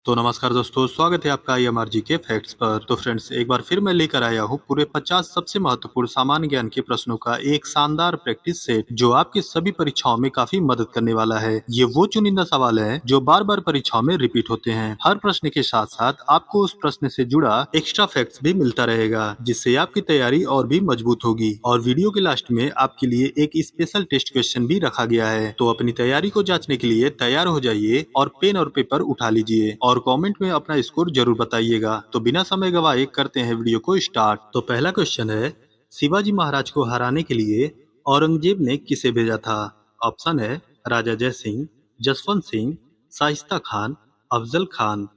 तो नमस्कार दोस्तों, स्वागत है आपका IMRG के फैक्ट्स पर। तो फ्रेंड्स, एक बार फिर मैं लेकर आया हूँ पूरे 50 सबसे महत्वपूर्ण सामान्य ज्ञान के प्रश्नों का एक शानदार प्रैक्टिस सेट जो आपकी सभी परीक्षाओं में काफी मदद करने वाला है। ये वो चुनिंदा सवाल है जो बार बार परीक्षाओं में रिपीट होते हैं। हर प्रश्न के साथ साथ आपको उस प्रश्न से जुड़ा एक्स्ट्रा फैक्ट्स भी मिलता रहेगा, जिससे आपकी तैयारी और भी मजबूत होगी। और वीडियो के लास्ट में आपके लिए एक स्पेशल टेस्ट क्वेश्चन भी रखा गया है। तो अपनी तैयारी को जांचने के लिए तैयार हो जाइए और पेन और पेपर उठा लीजिए और कमेंट में अपना स्कोर जरूर बताइएगा। तो बिना समय गवाए करते हैं वीडियो को स्टार्ट। तो पहला क्वेश्चन है, शिवाजी महाराज को हराने के लिए औरंगजेब ने किसे भेजा था? ऑप्शन है राजा जय सिंह, जसवंत सिंह, शाइस्ता खान, अफजल खान।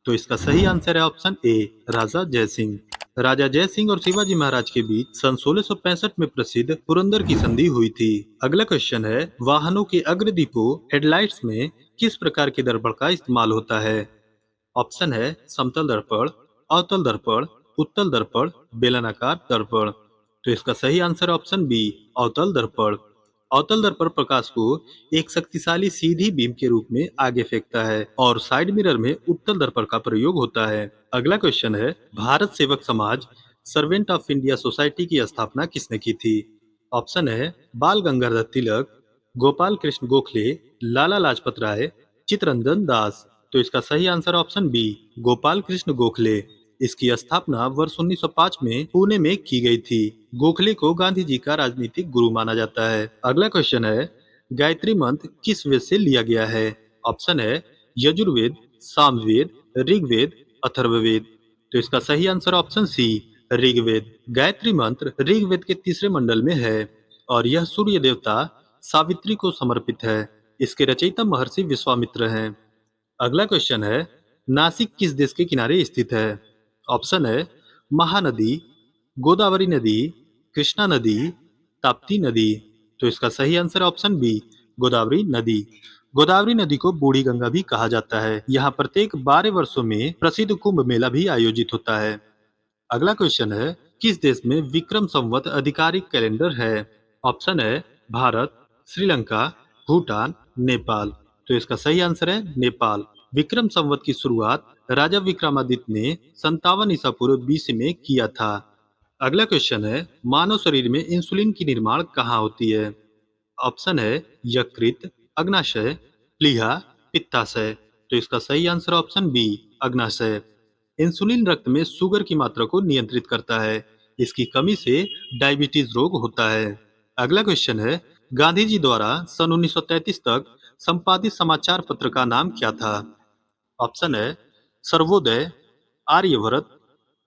तो इसका सही आंसर है ऑप्शन ए, राजा जय सिंह। राजा जय सिंह और शिवाजी महाराज के बीच सन 1665 में प्रसिद्ध पुरंदर की संधि हुई थी। अगला क्वेश्चन है, वाहनों के अग्रदीपों हेडलाइट्स में किस प्रकार के दर्पण का इस्तेमाल होता है? ऑप्शन है समतल दर्पण, अवतल दर्पण, उत्तल दर्पण, बेलनाकार दर्पण। तो इसका सही आंसर ऑप्शन बी, अवतल दर्पण। अवतल दर्पण प्रकाश को एक शक्तिशाली सीधी बीम के रूप में आगे फेंकता है और साइड मिरर में उत्तल दर्पण का प्रयोग होता है। अगला क्वेश्चन है, भारत सेवक समाज सर्वेंट ऑफ इंडिया सोसाइटी की स्थापना किसने की थी? ऑप्शन है बाल गंगाधर तिलक, गोपाल कृष्ण गोखले, लाला लाजपत राय, चित्तरंजन दास। तो इसका सही answer option B, Gopal Krishna Gokhale. इसकी स्थापना वर्ष 1905 में पुणे में की गई थी। गोखले को गांधी जी का राजनीतिक गुरु माना जाता है। अगला क्वेश्चन है, गायत्री मंत्र किस वेद से लिया गया है? ऑप्शन है यजुर्वेद, सामवेद, ऋग्वेद, अथर्ववेद। तो इसका सही answer option C, Rigveda. Gayatri मंत्र ऋग्वेद के तीसरे मंडल में है और यह सूर्य देवता सावित्री को समर्पित है। इसके रचयिता महर्षि विश्वामित्र हैं। अगला क्वेश्चन है, नासिक किस देश के किनारे स्थित है? ऑप्शन है महानदी, गोदावरी नदी, कृष्णा नदी, ताप्ती नदी। तो इसका सही आंसर ऑप्शन बी, गोदावरी नदी। गोदावरी नदी को बूढ़ी गंगा भी कहा जाता है। यहाँ प्रत्येक 12 वर्षों में प्रसिद्ध कुंभ मेला भी आयोजित होता है। अगला क्वेश्चन है, किस देश में विक्रम संवत आधिकारिक कैलेंडर है? ऑप्शन है भारत, श्रीलंका, भूटान, नेपाल। तो इसका सही आंसर है नेपाल। विक्रम संवत की शुरुआत राजा विक्रमादित्य ने 57 ईसा पूर्व BC में किया था। अगला क्वेश्चन है, मानव शरीर में इंसुलिन की निर्माण कहाँ होती है? ऑप्शन है यकृत, अग्नाशय, प्लीहा, पित्ताशय। तो इसका सही आंसर ऑप्शन बी, अग्नाशय। इंसुलिन रक्त में शुगर की मात्रा को नियंत्रित करता है। इसकी कमी से डायबिटीज रोग होता है। अगला क्वेश्चन है, गांधी जी द्वारा सन 1933 तक संपादित समाचार पत्र का नाम क्या था? ऑप्शन है Sarvodaya, Aryabhatta,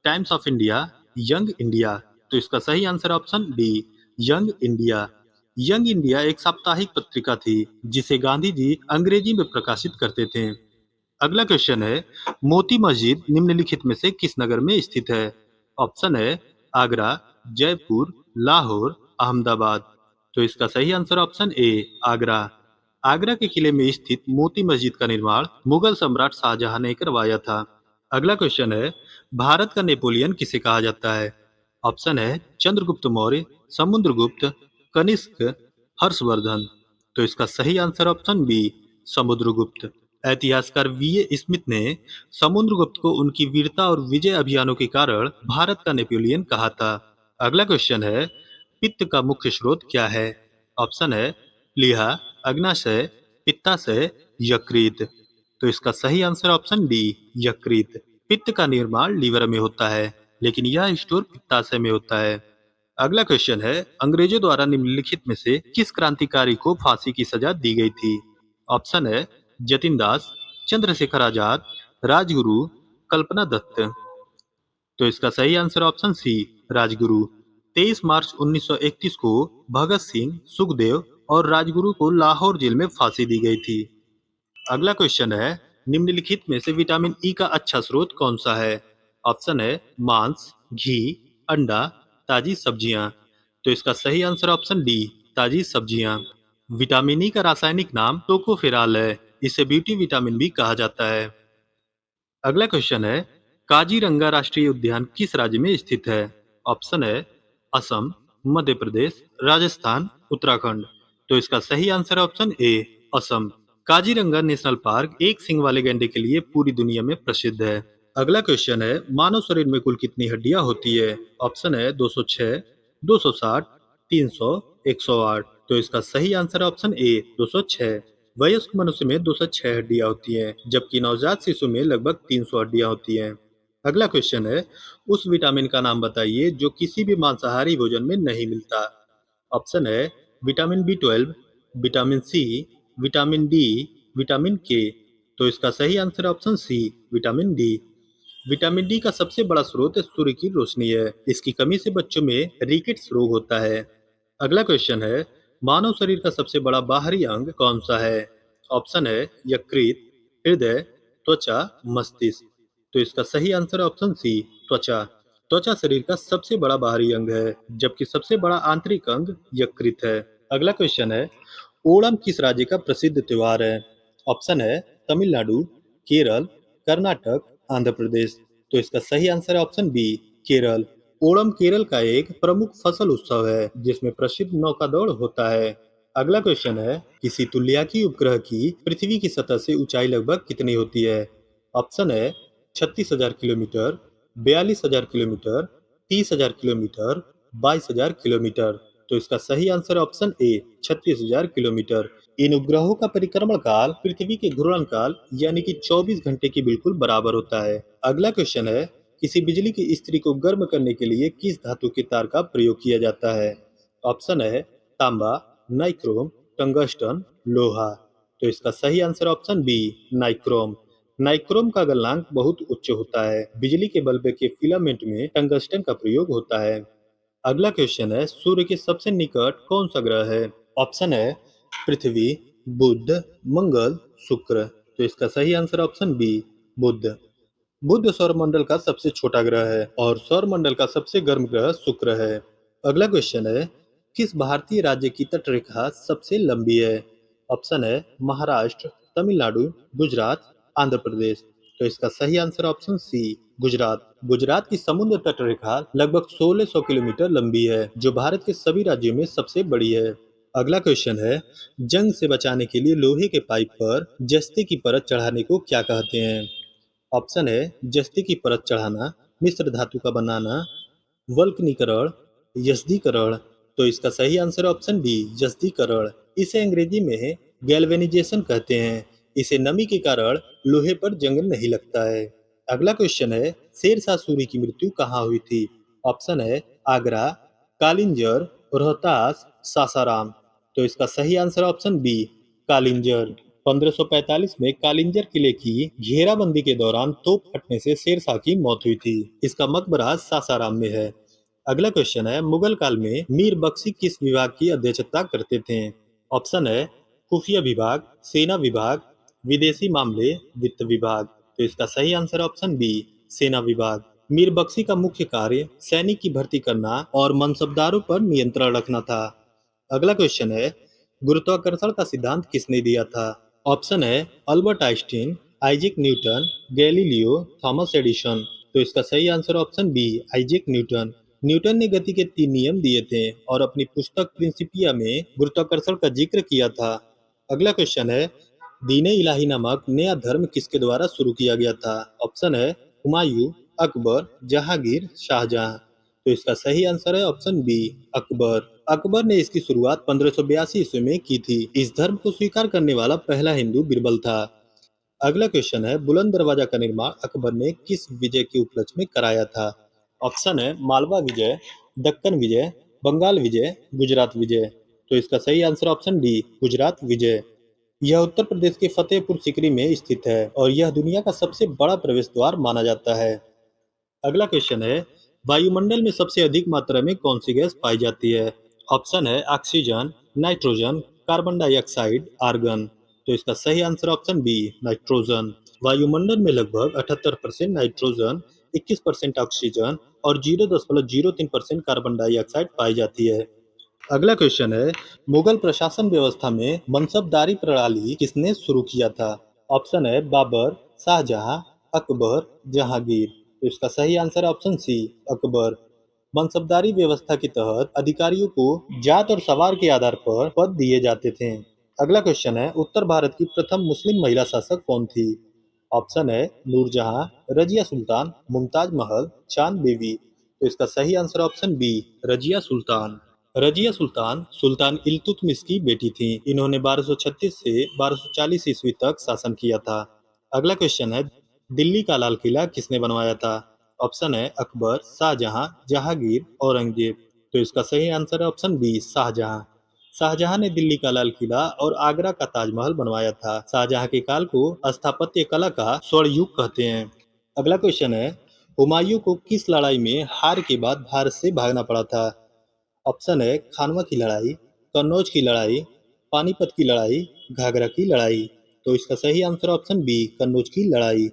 Times of India, Young India. तो इसका सही answer option B, Young India. Young India एक साप्ताहिक पत्रिका थी जिसे गांधी जी अंग्रेजी में प्रकाशित करते थे। अगला क्वेश्चन है, मोती मस्जिद निम्नलिखित में से किस नगर में स्थित है? ऑप्शन है आगरा, जयपुर, लाहौर, अहमदाबाद। तो इसका सही answer option A, Agra. Agra के किले में स्थित मोती मस्जिद का निर्माण मुगल सम्राट शाहजहां ने करवाया था। अगला क्वेश्चन है, भारत का नेपोलियन किसे कहा जाता है? ऑप्शन है चंद्रगुप्त मौर्य, समुद्रगुप्त, कनिष्क, हर्षवर्धन। तो इसका सही आंसर ऑप्शन बी, समुद्रगुप्त। ऐतिहासिकार VA स्मिथ ने समुद्रगुप्त को उनकी वीरता और विजय अभियानों के कारण भारत का नेपोलियन कहा था। अगला क्वेश्चन है, पित्त का मुख्य स्रोत क्या है? ऑप्शन है प्लीहा, अग्नाशय, पित्ताशय, यकृत। तो इसका सही आंसर ऑप्शन डी, यकृत। पित्त का निर्माण लीवर में होता है, लेकिन यह स्टोर पित्ताशय में होता है। अगला क्वेश्चन है, अंग्रेजों द्वारा निम्नलिखित में से किस क्रांतिकारी को फांसी की सजा दी गई थी? ऑप्शन है जतिन दास, चंद्रशेखर आजाद, राजगुरु, कल्पना दत्त। तो इसका सही आंसर ऑप्शन सी, राजगुरु। 23 मार्च 1931 को भगत सिंह, सुखदेव और राजगुरु को लाहौर जेल में फांसी दी गई थी। अगला क्वेश्चन है, निम्नलिखित में से विटामिन ई का अच्छा स्रोत कौन सा है? ऑप्शन है मांस, घी, अंडा, ताजी सब्जियां। तो इसका सही आंसर ऑप्शन डी, ताजी सब्जियां। विटामिन ई का रासायनिक नाम टोकोफेराल है। इसे ब्यूटी विटामिन भी कहा जाता है। अगला क्वेश्चन है, काजीरंगा राष्ट्रीय उद्यान किस राज्य में स्थित है? ऑप्शन है असम, मध्य प्रदेश, राजस्थान, उत्तराखंड। तो इसका सही answer option A, Assam. Kaziranga national park एक सींग वाले गैंडे के लिए पूरी दुनिया में प्रसिद्ध है। अगला क्वेश्चन है, मानव शरीर में कुल कितनी हड्डियां होती है? ऑप्शन है 206, 260, 300, 108। तो इसका सही आंसर है ऑप्शन ए 206। वयस्क मनुष्य में 206 हड्डियां होती हैं, जबकि नवजात शिशु में लगभग 300 हड्डियां होती हैं। अगला क्वेश्चन है, उस विटामिन का नाम बताइए जो किसी भी मांसाहारी भोजन में नहीं मिलता। ऑप्शन है vitamin B 12, vitamin C, vitamin D, vitamin K. तो इसका सही आंसर है option C vitamin D. Vitamin D का सबसे बड़ा स्रोत सूर्य की रोशनी है। इसकी कमी से बच्चों में रिकेट्स रोग होता है। अगला क्वेश्चन है, मानव शरीर का सबसे बड़ा बाहरी अंग कौन सा है? ऑप्शन है यकृत, हृदय, त्वचा, मस्तिष्क। तो इसका सही आंसर है ऑप्शन सी त्वचा। त्वचा शरीर का सबसे बड़ा बाहरी अंग है, जबकि सबसे बड़ा आंतरिक अंग यकृत है। अगला क्वेश्चन है, ओणम किस राज्य का प्रसिद्ध त्योहार है? ऑप्शन है तमिलनाडु, केरल, कर्नाटक, आंध्र प्रदेश। तो इसका सही आंसर है ऑप्शन बी केरल। ओणम केरल का एक प्रमुख फसल उत्सव है, जिसमें प्रसिद्ध नौका दौड़ होता है। अगला क्वेश्चन है, किसी तुल्यकी उपग्रह की पृथ्वी की सतह से ऊंचाई लगभग कितनी होती है? ऑप्शन है 36,000 किलोमीटर, 42,000 किलोमीटर, 30,000 किलोमीटर, 22,000 किलोमीटर। तो इसका सही आंसर है ऑप्शन ए 36,000 किलोमीटर। इन उपग्रहों का परिक्रमण काल पृथ्वी के घूर्णन काल यानी कि 24 घंटे के बिल्कुल बराबर होता है। अगला क्वेश्चन है, किसी बिजली की इस्त्री को गर्म करने के लिए किस धातु के तार का प्रयोग किया जाता है? ऑप्शन है तांबा, नाइक्रोम, टंगस्टन, लोहा। तो इसका सही answer option B nichrome. Nichrome का गलनांक बहुत उच्च होता है। बिजली के बल्ब के फिलामेंट में टंगस्टन का प्रयोग होता है। अगला क्वेश्चन है, सूर्य के सबसे निकट कौन सा ग्रह है? ऑप्शन है पृथ्वी, बुध, मंगल, शुक्र। तो इसका सही आंसर ऑप्शन बी बुध। बुध सौरमंडल का सबसे छोटा ग्रह है और सौरमंडल का सबसे गर्म ग्रह शुक्र है। अगला क्वेश्चन है, किस भारतीय राज्य की तटरेखा सबसे लंबी है? ऑप्शन है महाराष्ट्र, तमिलनाडु, गुजरात, आंध्र प्रदेश। तो इसका सही answer option C Gujarat. Gujarat की समुद्र तटरेखा लगभग 1600 किलोमीटर लंबी है, जो भारत के सभी राज्यों में सबसे बड़ी है। अगला क्वेश्चन है, जंग से बचाने के लिए लोहे के पाइप पर जस्ते की परत चढ़ाने को क्या कहते हैं? ऑप्शन है जस्ते की परत चढ़ाना, मिश्र धातु का बनाना, वल्कनीकरण, यस्दीकरण। तो इसका सही आंसर ऑप्शन बी यस्दीकरण। इसे अंग्रेजी में गैल्वेनाइजेशन कहते हैं। इसे नमी के कारण लोहे पर जंग नहीं लगता है। अगला क्वेश्चन है, शेरशाह सूरी की मृत्यु कहाँ हुई थी? ऑप्शन है आगरा, कालिंजर, रोहतास, सासाराम। तो इसका सही आंसर ऑप्शन बी कालिंजर। 1545 में कालिंजर किले की घेराबंदी के दौरान तोप फटने से शेरशाह की मौत हुई थी। इसका मकबरा सासाराम में है। अगला क्वेश्चन है, मुगल काल में मीर बख्शी किस विभाग की अध्यक्षता करते थे? ऑप्शन है खुफिया विभाग, सेना विभाग, विदेशी मामले, वित्त विभाग। तो इसका सही आंसर ऑप्शन बी सेना विभाग। मीर बख्शी का मुख्य कार्य सैनिक की भर्ती करना और मनसबदारों पर नियंत्रण रखना था। अगला क्वेश्चन है, गुरुत्वाकर्षण का सिद्धांत किसने दिया था? ऑप्शन है Albert Einstein, Isaac Newton, Galileo, Thomas Edison. तो इसका सही answer option B Isaac Newton. Newton ने गति के 3 नियम दिए थे और अपनी पुस्तक प्रिंसिपिया में गुरुत्वाकर्षण का जिक्र किया था। अगला क्वेश्चन है, दीन ए इलाही नामक नया धर्म किसके द्वारा शुरू किया गया था? ऑप्शन है हुमायूं, अकबर, जहांगीर, शाहजहां। तो इसका सही आंसर है ऑप्शन बी अकबर। अकबर ने इसकी शुरुआत 1582 ईस्वी में की थी। इस धर्म को स्वीकार करने वाला पहला हिंदू बिरबल था। अगला क्वेश्चन है, बुलंद दरवाजा का निर्माण अकबर ने किस विजय के उपलक्ष्य में कराया था? ऑप्शन है मालवा विजय, दक्कन विजय, बंगाल विजय, गुजरात विजय। तो इसका सही आंसर ऑप्शन डी गुजरात विजय। यह उत्तर प्रदेश के फतेहपुर सीकरी में स्थित है और यह दुनिया का सबसे बड़ा प्रवेश द्वार माना जाता है। अगला क्वेश्चन है, वायुमंडल में सबसे अधिक मात्रा में कौन सी गैस पाई जाती है? ऑप्शन है oxygen, nitrogen, carbon dioxide, argon. तो इसका सही आंसर ऑप्शन बी नाइट्रोजन। वायुमंडल में लगभग 78% नाइट्रोजन, 21% ऑक्सीजन और 0.03% कार्बन डाइऑक्साइड पाई जाती है। अगला क्वेश्चन है, मुगल प्रशासन व्यवस्था में मनसबदारी प्रणाली किसने शुरू किया था? ऑप्शन है बाबर, शाहजहां, अकबर, जहांगीर। तो इसका सही आंसर है ऑप्शन सी अकबर। मनसबदारी व्यवस्था के तहत अधिकारियों को जात और सवार के आधार पर पद दिए जाते थे। अगला क्वेश्चन है, उत्तर भारत की प्रथम मुस्लिम महिला शासक कौन थी? ऑप्शन है नूरजहां, रजिया सुल्तान, मुमताज महल, चांद बीवी। तो इसका सही answer option B, Razia Sultan. Razia Sultan सुल्तान इल्तुतमिश की बेटी थी। इन्होंने 1236 से 1240 ईस्वी तक शासन किया था। अगला क्वेश्चन है, दिल्ली का लाल किला किसने बनवाया था? ऑप्शन है अकबर, शाहजहां, जहांगीर, औरंगजेब। तो इसका सही आंसर है ऑप्शन बी, शाहजहां। शाहजहां ने दिल्ली का लाल किला और आगरा का ताजमहल बनवाया था। शाहजहां के काल को स्थापत्य कला का स्वर्ण युग कहते हैं। अगला क्वेश्चन है, हुमायूं को किस लड़ाई में हार के बाद भारत से भागना पड़ा था? ऑप्शन है खानवा की लड़ाई, कन्नौज की लड़ाई, पानीपत की लड़ाई, घाघरा की लड़ाई। तो इसका सही आंसर ऑप्शन बी, कन्नौज की लड़ाई।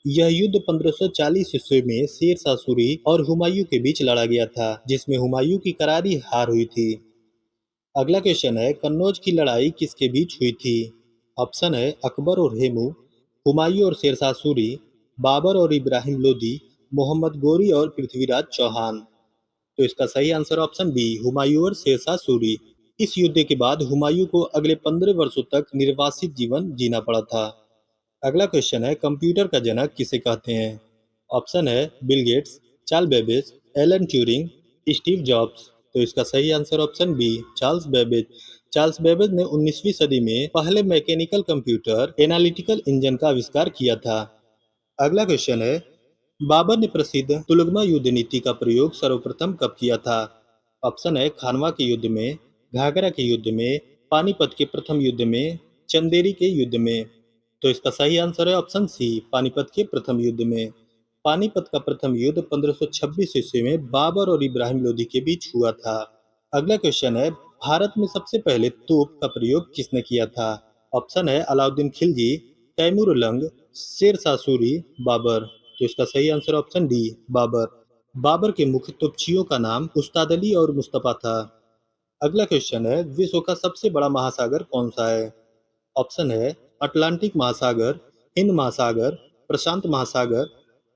यह युद्ध 1540 ईस्वी में शेर शाह सूरी और हुमायूं के बीच लड़ा गया था, जिसमें हुमायूं की करारी हार हुई थी। अगला क्वेश्चन है, कन्नौज की लड़ाई किसके बीच हुई थी? ऑप्शन है अकबर और हेमू, हुमायूं और शेरशाह सूरी, बाबर और इब्राहिम लोदी, मोहम्मद गोरी और पृथ्वीराज चौहान। तो इसका सही आंसर ऑप्शन बी, हुमायूं और शेरशाह सूरी। इस युद्ध के बाद हुमायूं को अगले 15 वर्षों तक निर्वासित जीवन जीना पड़ा था। अगला क्वेश्चन है, कंप्यूटर का जनक किसे कहते हैं? ऑप्शन है Bill Gates, Charles Babbage, Alan Turing, Steve Jobs. तो इसका सही answer option B, Charles Babbage. Charles Babbage ने 19वीं सदी में पहले मैकेनिकल कंप्यूटर एनालिटिकल इंजन का आविष्कार किया था। अगला क्वेश्चन है, बाबर ने प्रसिद्ध तुलगमा युद्ध नीति का प्रयोग सर्वप्रथम कब किया था? ऑप्शन है खानवा के युद्ध में, घाघरा के युद्ध में, पानीपत के प्रथम युद्ध में, चंदेरी के युद्ध में। तो इसका सही आंसर है ऑप्शन सी, पानीपत के प्रथम युद्ध में। पानीपत का प्रथम युद्ध 1526 ईस्वी में बाबर और इब्राहिम लोदी के बीच हुआ था। अगला क्वेश्चन है, भारत में सबसे पहले तोप का प्रयोग किसने किया था? ऑप्शन है अलाउद्दीन खिलजी, तैमूर उलंग, शेर शाह सूरी, बाबर। तो इसका सही answer option D, Babur. Babur के मुख्य तोपचियों का नाम उस्ताद अली और मुस्तफा था। अगला क्वेश्चन है, विश्व का सबसे बड़ा महासागर कौन सा है? ऑप्शन है अटलांटिक महासागर, हिंद महासागर, प्रशांत महासागर,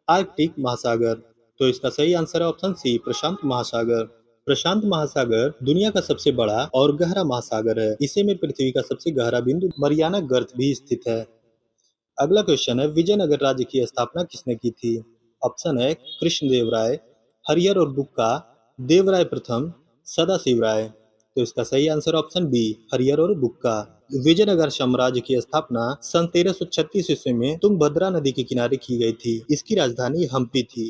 आर्कटिक महासागर। तो इसका सही आंसर है ऑप्शन सी, प्रशांत महासागर। प्रशांत महासागर दुनिया का सबसे बड़ा और गहरा महासागर है। इसी में पृथ्वी का सबसे गहरा बिंदु मरियाना गर्त भी स्थित है। अगला क्वेश्चन है, विजयनगर राज्य की स्थापना किसने की थी? ऑप्शन है कृष्णदेव राय, हरिहर और बुक्का, देवराय प्रथम, सदाशिव राय। तो इसका सही आंसर ऑप्शन बी, हरिहर और बुक्का। विजयनगर साम्राज्य की स्थापना सन 1336 ईस्वी में तुंगभद्रा नदी के किनारे की गई थी। इसकी राजधानी हम्पी थी।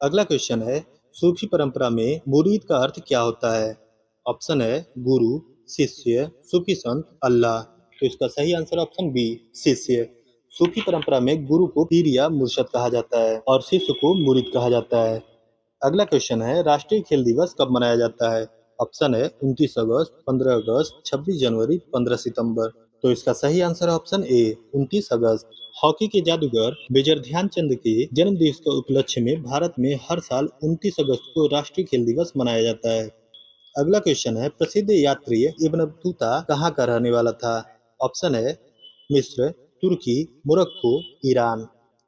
अगला क्वेश्चन है, सूफी परंपरा में मुरीद का अर्थ क्या होता है? ऑप्शन है गुरु, शिष्य, सूफी संत, अल्लाह। तो इसका सही आंसर ऑप्शन बी, शिष्य। सूफी परंपरा में गुरु को पीर या मुर्शद कहा जाता है और शिष्य को मुरीद कहा जाता है। अगला क्वेश्चन है, राष्ट्रीय खेल दिवस कब मनाया जाता है? ऑप्शन है 29 अगस्त, 15 अगस्त, 26 जनवरी, 15 सितंबर। तो इसका सही आंसर है ऑप्शन ए, 29 अगस्त। हॉकी के जादूगर मेजर ध्यानचंद के जन्म दिवस के उपलक्ष्य में भारत में हर साल 29 अगस्त को राष्ट्रीय खेल दिवस मनाया जाता है। अगला क्वेश्चन है, प्रसिद्ध यात्री इब्न बतूता कहाँ का रहने वाला था? ऑप्शन है मिस्र, तुर्की, मोरक्को, ईरान।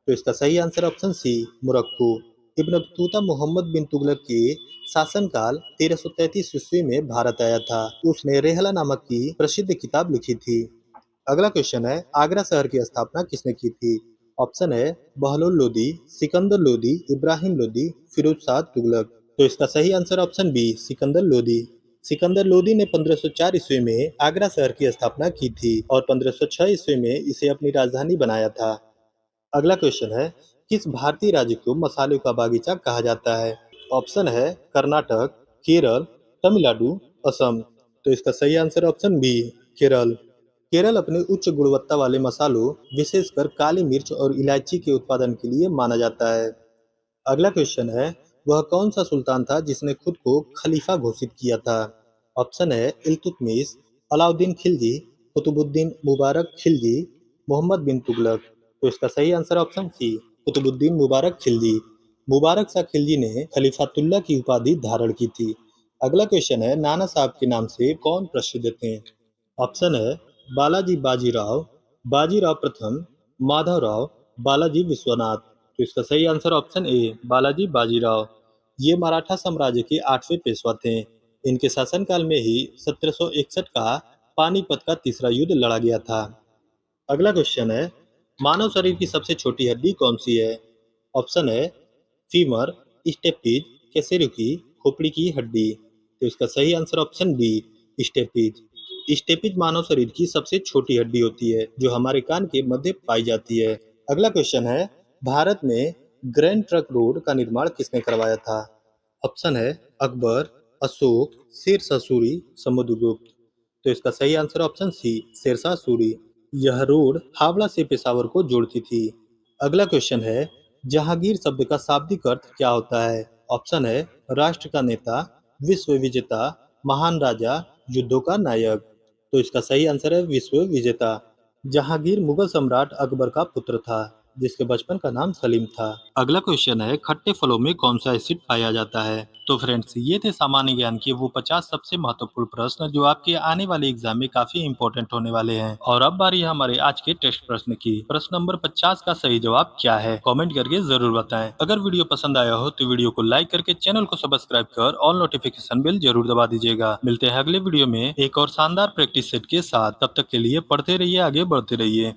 तो इसका सही answer option C, Morocco. Ibn Battuta Muhammad bin Tughlaq के शासनकाल 1333 ईस्वी में भारत आया था। उसने रेहला नामक की प्रसिद्ध किताब लिखी थी। अगला क्वेश्चन है, आगरा शहर की स्थापना किसने की थी? ऑप्शन है बहलोल लोदी, सिकंदर लोदी, इब्राहिम लोदी, फिरोज शाह तुगलक। तो इसका सही answer option B, Sikandar Lodi. Sikandar Lodi ने 1504 ईस्वी में आगरा शहर की स्थापना की थी और 1506 ईस्वी में इसे अपनी राजधानी बनाया था। अगला क्वेश्चन है, किस भारतीय राज्य को मसालों का बागीचा कहा जाता है? ऑप्शन है कर्नाटक, केरल, तमिलनाडु, असम। तो इसका सही answer option B, Kerala. Kerala अपने उच्च गुणवत्ता वाले मसालों, विशेषकर काली मिर्च और इलायची के उत्पादन के लिए माना जाता है। अगला क्वेश्चन है, वह कौन सा सुल्तान था जिसने खुद को खलीफा घोषित किया था? ऑप्शन है इल्तुतमिश, अलाउद्दीन खिलजी, कुतुबुद्दीन मुबारक खिलजी, मोहम्मद बिन तुगलक। तो इसका सही आंसर ऑप्शन सी, कुतुबुद्दीन मुबारक खिलजी। मुबारक शाह खिलजी ने खलीफातुल्ला की उपाधि धारण की थी। अगला क्वेश्चन है, नाना साहब के नाम से कौन प्रसिद्ध थे? ऑप्शन है बालाजी बाजीराव, बाजीराव प्रथम, माधवराव, बालाजी विश्वनाथ। तो इसका सही answer option A, Balaji Bajirao. ये मराठा साम्राज्य के 8वें पेशवा थे। इनके शासनकाल में ही 1761 का पानीपत का तीसरा युद्ध लड़ा गया था? अगला क्वेश्चन है, मानव शरीर की सबसे छोटी हड्डी कौन सी है? ऑप्शन है फीमर, स्टेपीज, कैसेरुकी, खोपड़ी की हड्डी। तो इसका सही answer option B, stapes. Stapes मानव शरीर की सबसे छोटी हड्डी होती है जो हमारे कान के मध्य पाई जाती है। अगला क्वेश्चन है, भारत में ग्रैंड ट्रंक रोड का निर्माण किसने करवाया था? ऑप्शन है अकबर, अशोक, शेरशाह सूरी, समुद्रगुप्त। तो इसका सही answer option C, Sher Shah Suri. यह रोड हावड़ा से पेशावर को जोड़ती थी। अगला क्वेश्चन है, जहांगीर शब्द का शाब्दिक अर्थ क्या होता है? ऑप्शन है राष्ट्र का नेता, विश्व विजेता, महान राजा, युद्धों का नायक। तो इसका सही आंसर है विश्व विजेता। जहांगीर मुगल सम्राट अकबर का पुत्र था जिसके बचपन का नाम सलीम था। अगला क्वेश्चन है, खट्टे फलों में कौन सा एसिड पाया जाता है? तो फ्रेंड्स, ये थे सामान्य ज्ञान के वो 50 सबसे महत्वपूर्ण प्रश्न जो आपके आने वाले एग्जाम में काफी इंपॉर्टेंट होने वाले हैं। और अब बारी है हमारे आज के टेस्ट प्रश्न की। प्रश्न नंबर 50 का सही जवाब क्या है? कमेंट करके जरूर बताएं। अगर वीडियो पसंद आया हो तो वीडियो को लाइक करके चैनल को सब्सक्राइब कर ऑल नोटिफिकेशन बेल जरूर दबा दीजिएगा। मिलते हैं अगले वीडियो में एक और शानदार प्रैक्टिस सेट के साथ। तब तक के लिए पढ़ते रहिए, आगे बढ़ते रहिए।